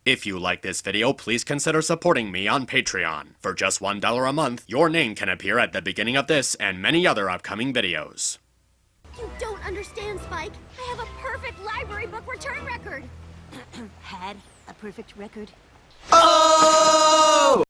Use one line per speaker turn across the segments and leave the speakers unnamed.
If you like this video, please consider supporting me on Patreon. For just $1 a month, your name can appear at the beginning of this and many other upcoming videos.
You don't understand, Spike. I have a perfect library book return record. Had a perfect record.
Oh!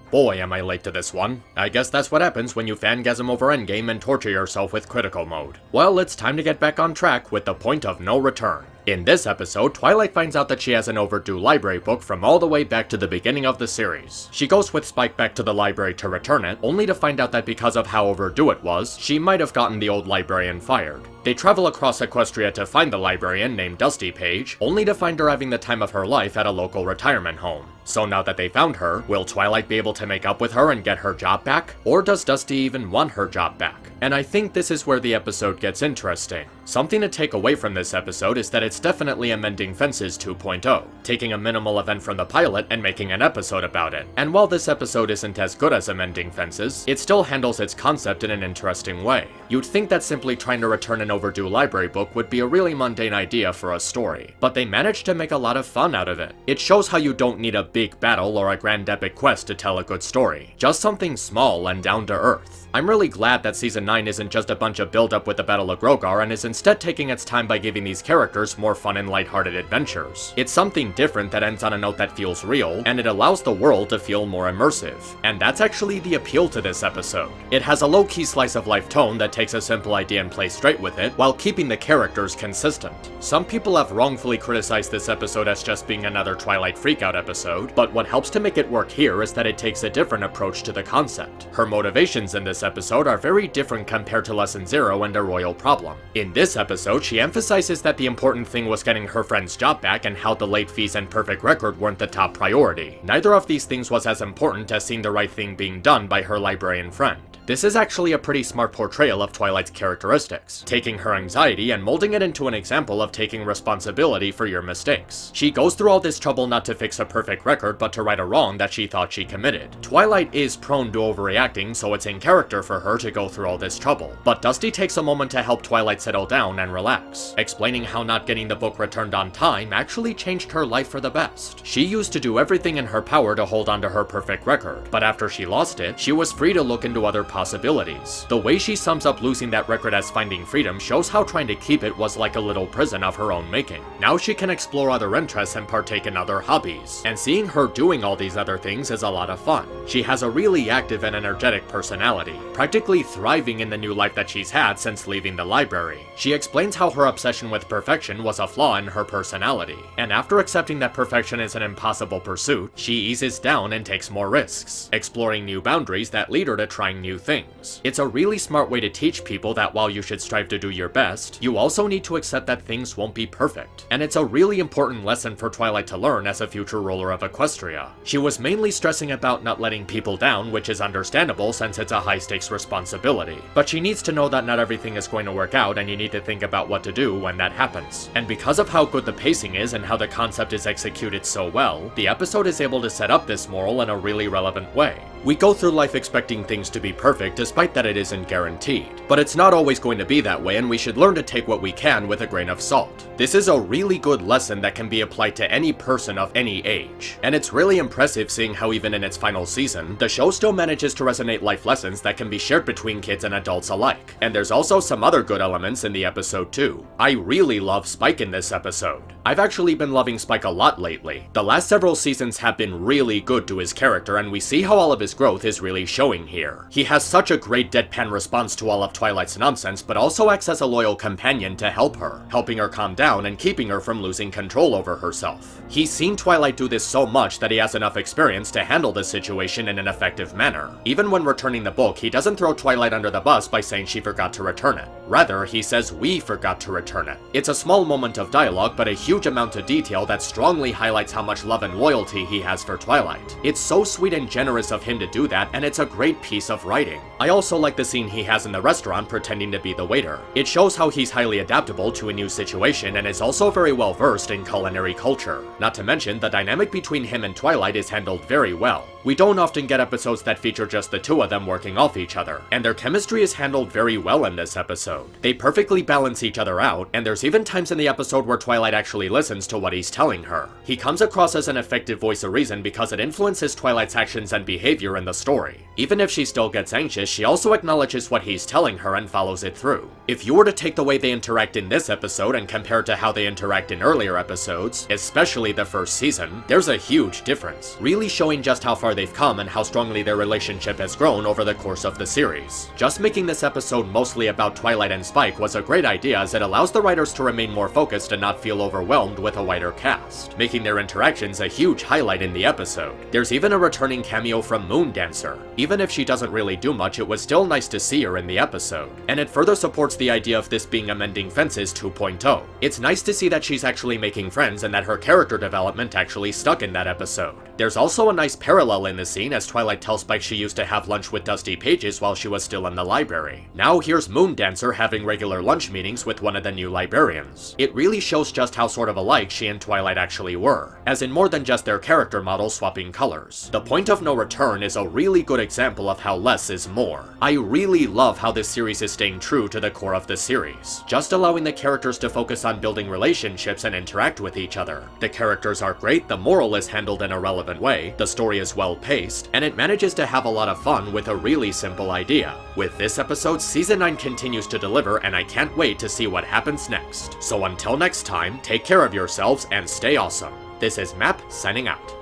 Boy, am I late to this one. I guess that's what happens when you fangasm over Endgame and torture yourself with critical mode. Well, it's time to get back on track with the point of no return. In this episode, Twilight finds out that she has an overdue library book from all the way back to the beginning of the series. She goes with Spike back to the library to return it, only to find out that because of how overdue it was, she might have gotten the old librarian fired. They travel across Equestria to find the librarian named Dusty Page, only to find her having the time of her life at a local retirement home. So now that they found her, will Twilight be able to make up with her and get her job back? Or does Dusty even want her job back? And I think this is where the episode gets interesting. Something to take away from this episode is that it's definitely a Mending Fences 2.0, taking a minimal event from the pilot and making an episode about it. And while this episode isn't as good as Mending Fences, it still handles its concept in an interesting way. You'd think that simply trying to return an overdue library book would be a really mundane idea for a story, but they managed to make a lot of fun out of it. It shows how you don't need a big battle or a grand epic quest to tell a good story, just something small and down to earth. I'm really glad that Season 9 isn't just a bunch of build-up with the Battle of Grogar and is instead taking its time by giving these characters more fun and lighthearted adventures. It's something different that ends on a note that feels real, and it allows the world to feel more immersive. And that's actually the appeal to this episode. It has a low-key slice-of-life tone that takes a simple idea and plays straight with it, while keeping the characters consistent. Some people have wrongfully criticized this episode as just being another Twilight freakout episode, but what helps to make it work here is that it takes a different approach to the concept. Her motivations in this episode are very different compared to Lesson 0 and A Royal Problem. In this episode, she emphasizes that the important thing was getting her friend's job back and how the late fees and perfect record weren't the top priority. Neither of these things was as important as seeing the right thing being done by her librarian friend. This is actually a pretty smart portrayal of Twilight's characteristics, taking her anxiety and molding it into an example of taking responsibility for your mistakes. She goes through all this trouble not to fix a perfect record, but to right a wrong that she thought she committed. Twilight is prone to overreacting, so it's in character for her to go through all this trouble. But Dusty takes a moment to help Twilight settle down and relax, explaining how not getting the book returned on time actually changed her life for the best. She used to do everything in her power to hold on to her perfect record, but after she lost it, she was free to look into other possibilities. The way she sums up losing that record as finding freedom shows how trying to keep it was like a little prison of her own making. Now she can explore other interests and partake in other hobbies, and seeing her doing all these other things is a lot of fun. She has a really active and energetic personality, practically thriving in the new life that she's had since leaving the library. She explains how her obsession with perfection was a flaw in her personality, and after accepting that perfection is an impossible pursuit, she eases down and takes more risks, exploring new boundaries that lead her to trying new things. It's a really smart way to teach people that while you should strive to do your best, you also need to accept that things won't be perfect. And it's a really important lesson for Twilight to learn as a future ruler of Equestria. She was mainly stressing about not letting people down, which is understandable since it's a high-stakes responsibility. But she needs to know that not everything is going to work out and you need to think about what to do when that happens. And because of how good the pacing is and how the concept is executed so well, the episode is able to set up this moral in a really relevant way. We go through life expecting things to be perfect despite that it isn't guaranteed. But it's not always going to be that way, and we should learn to take what we can with a grain of salt. This is a really good lesson that can be applied to any person of any age. And it's really impressive seeing how even in its final season, the show still manages to resonate life lessons that can be shared between kids and adults alike. And there's also some other good elements in the episode too. I really love Spike in this episode. I've actually been loving Spike a lot lately. The last several seasons have been really good to his character, and we see how all of his growth is really showing here. He has such a great deadpan response to all of Twilight's nonsense, but also acts as a loyal companion to help her, helping her calm down and keeping her from losing control over herself. He's seen Twilight do this so much that he has enough experience to handle the situation in an effective manner. Even when returning the book, he doesn't throw Twilight under the bus by saying she forgot to return it. Rather, he says we forgot to return it. It's a small moment of dialogue, but a huge amount of detail that strongly highlights how much love and loyalty he has for Twilight. It's so sweet and generous of him to do that, and it's a great piece of writing. I also like the scene he has in the restaurant pretending to be the waiter. It shows how he's highly adaptable to a new situation and is also very well versed in culinary culture. Not to mention, the dynamic between him and Twilight is handled very well. We don't often get episodes that feature just the two of them working off each other, and their chemistry is handled very well in this episode. They perfectly balance each other out, and there's even times in the episode where Twilight actually listens to what he's telling her. He comes across as an effective voice of reason because it influences Twilight's actions and behavior in the story. Even if she still gets anxious, she also acknowledges what he's telling her and follows it through. If you were to take the way they interact in this episode and compare to how they interact in earlier episodes, especially the first season, there's a huge difference, really showing just how far they've come and how strongly their relationship has grown over the course of the series. Just making this episode mostly about Twilight and Spike was a great idea, as it allows the writers to remain more focused and not feel overwhelmed with a wider cast, making their interactions a huge highlight in the episode. There's even a returning cameo from Moondancer. Even if she doesn't really do much, it was still nice to see her in the episode, and it further supports the idea of this being a Mending Fences 2.0. It's nice to see that she's actually making friends and that her character development actually stuck in that episode. There's also a nice parallel in the scene, as Twilight tells Spike she used to have lunch with Dusty Pages while she was still in the library. Now here's Moondancer having regular lunch meetings with one of the new librarians. It really shows just how sort of alike she and Twilight actually were, as in more than just their character models swapping colors. The Point of No Return is a really good example of how less is more. I really love how this series is staying true to the core of the series, just allowing the characters to focus on building relationships and interact with each other. The characters are great, the moral is handled in a relevant way, the story is well paced, and it manages to have a lot of fun with a really simple idea. With this episode, Season 9 continues to deliver, and I can't wait to see what happens next. So until next time, take care of yourselves and stay awesome. This is Map signing out.